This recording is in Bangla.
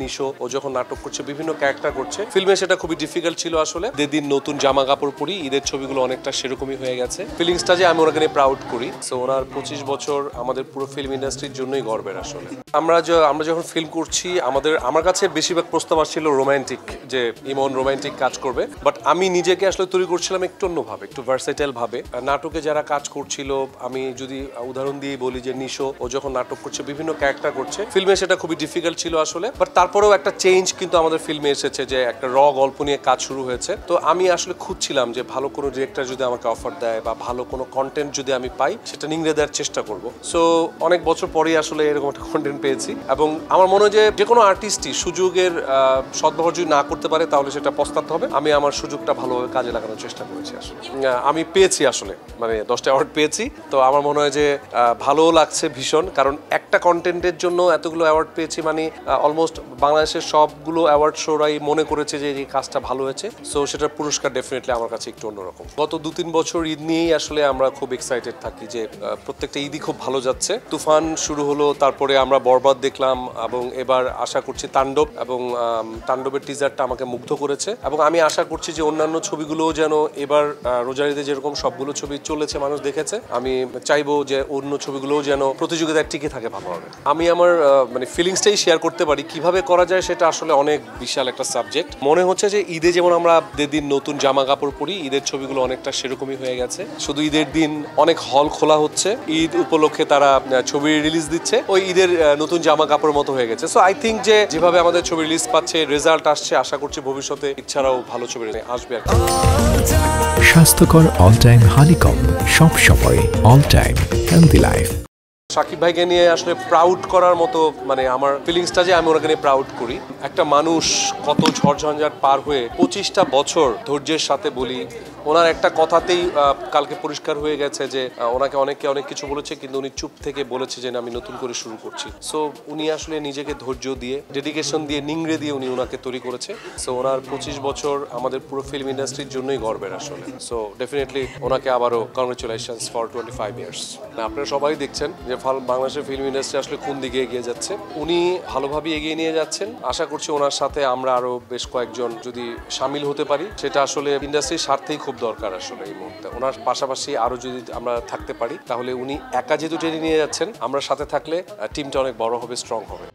নিশো ও যখন নাটক করছে বিভিন্ন ক্যারেক্টার করছে ফিল্মে সেটা খুবই ডিফিকাল্ট ছিল আসলে দিন নতুন জামা কাপড় পরি ঈদের ছবিগুলো অনেকটা সেরকমই হয়ে গেছে ফিলিংসটা যে আমি ওনাকে নিয়ে প্রাউড করি সো ওনার 25 বছর আমাদের পুরো ফিল্ম ইন্ডাস্ট্রির জন্যই গর্বের আসলে আমরা যখন ফিল্ম করছি আমার কাছে বেশিরভাগ প্রস্তাব আসছিল রোমান্টিক যে ইমন রোমান্টিক কাজ করবে বাট আমি নিজেকে আসলে তৈরি করছিলাম একটু অন্যভাবে একটু ভার্সেটাইল ভাবে নাটকে যারা কাজ করছিল আমি যদি উদাহরণ দিয়ে বলি যে নিশো ও যখন নাটক করছে বিভিন্ন ক্যারেক্টার করছে ফিল্মে সেটা খুবই ডিফিকাল্ট ছিল আসলে বাট তারপরেও একটা চেঞ্জ কিন্তু আমাদের ফিল্মে এসেছে যে একটা র গল্প নিয়ে কাজ শুরু হয়েছে তো আমি আসলে খুঁজছিলাম যে ভালো কোনো ডিরেক্টর যদি আমাকে অফার দেয় বা ভালো কোনো কন্টেন্ট যদি আমি পাই সেটা নিংড়ে দেওয়ার চেষ্টা করব সো অনেক বছর পরেই আসলে এরকম একটা কন্টেন্ট পেয়েছি এবং আমার মনে হয় যে কোনো আর্টিস্টই সুযোগের সদ্ব্যবহার যদি না করতে পারে তাহলে সেটা পস্তাতে হবে আমি আমার সুযোগটা ভালোভাবে কাজে লাগানোর চেষ্টা করেছি আসলে আমি পেয়েছি আসলে মানে 10টা অ্যাওয়ার্ড পেয়েছি তো আমার মনে হয় যে ভালো লাগছে ভীষণ কারণ একটা কন্টেন্টের জন্য এতগুলো অ্যাওয়ার্ড পেয়েছি মানে অলমোস্ট বাংলাদেশের সবগুলো অ্যাওয়ার্ড শোরাই মনে করেছে যে এই কাজটা ভালো হয়েছে সো সেটার পুরস্কার ডেফিনেটলি আমার কাছে একটু অন্যরকম গত 2-3 বছর ঈদ নিয়েই আসলে আমরা খুব এক্সাইটেড থাকি যে প্রত্যেকটা ঈদই খুব ভালো যাচ্ছে তুফান শুরু হলো তারপরে আমরা বরবাদ দেখলাম এবং এবার আশা করছি তাণ্ডব এবং তাণ্ডবের টিজারটা আমাকে মুগ্ধ করেছে এবং আমি আশা করছি যে অন্যান্য ছবিগুলোও যেন এবার রোজারিতে যেরকম সবগুলো ছবি চলেছে মানুষ দেখেছে আমি চাইবো যে অন্য ছবিগুলোও যেন প্রতিযোগিতায় টিকে থাকে ভালোভাবে আমি আমার মানে ফিলিংসটাই শেয়ার করতে পারি কিভাবে করা যায় সেটা আসলে অনেক বিশাল একটা সাবজেক্ট মনে হচ্ছে যে ঈদে যেমন আমরা দিন নতুন জামা কাপড় পরি ঈদের ছবিগুলো অনেকটা সেরকমই হয়ে গেছে শুধু ঈদের দিন অনেক হল খোলা হচ্ছে ঈদ উপলক্ষে তারা ছবি রিলিজ দিচ্ছে ওই ঈদের নতুন জামা কাপড়ের মতো হয়ে গেছে সো আই থিঙ্ক যে যেভাবে আমাদের ছবি রিলিজ পাচ্ছে রেজাল্ট আসছে আশা করছি ভবিষ্যতে এছাড়াও ভালো ছবি আসবে আর স্বাস্থ্যকর অল টাইম হানিকম সব সময় all time healthy life Shakib ভাইকে নিয়ে আসলে প্রাউড করার মতো মানে আমার ফিলিংসটা যে আমি ওনাকে নিয়ে প্রাউড করি একটা মানুষ কত ঝড়ঝঞ্ঝাট পার হয়ে 25টা বছর ধৈর্যের সাথে বলি ওনার একটা কথাতেই কালকে পরিষ্কার হয়ে গেছে যে ওনাকে অনেকে অনেক কিছু বলেছে কিন্তু উনি চুপ থেকে বলেছে যে আমি নতুন করে শুরু করছি সো উনি আসলে নিজেকে ধৈর্য দিয়ে ডেডিকেশন দিয়ে নিংড়ে দিয়ে উনি ওনাকে তৈরি করেছে সো ওনার 25 বছর আমাদের পুরো ফিল্ম ইন্ডাস্ট্রির জন্যই গর্বের আসলে সো ডেফিনেটলি ওনাকে আবারও কংগ্রেচুলেশনস ফর 25 ইয়ার্স আপনারা সবাই দেখছেন যে বাংলাদেশের ফিল্ম ইন্ডাস্ট্রি আসলে কোন দিকে এগিয়ে যাচ্ছে উনি ভালোভাবে এগিয়ে নিয়ে যাচ্ছেন আশা করছি ওনার সাথে আমরা আরো বেশ কয়েকজন যদি সামিল হতে পারি সেটা আসলে ইন্ডাস্ট্রির স্বার্থেই খুব দরকার আসলে এই মুহূর্তে ওনার পাশাপাশি আরো যদি আমরা থাকতে পারি তাহলে উনি একা যেহেতু টেনে নিয়ে যাচ্ছেন আমরা সাথে থাকলে টিমটা অনেক বড় হবে স্ট্রং হবে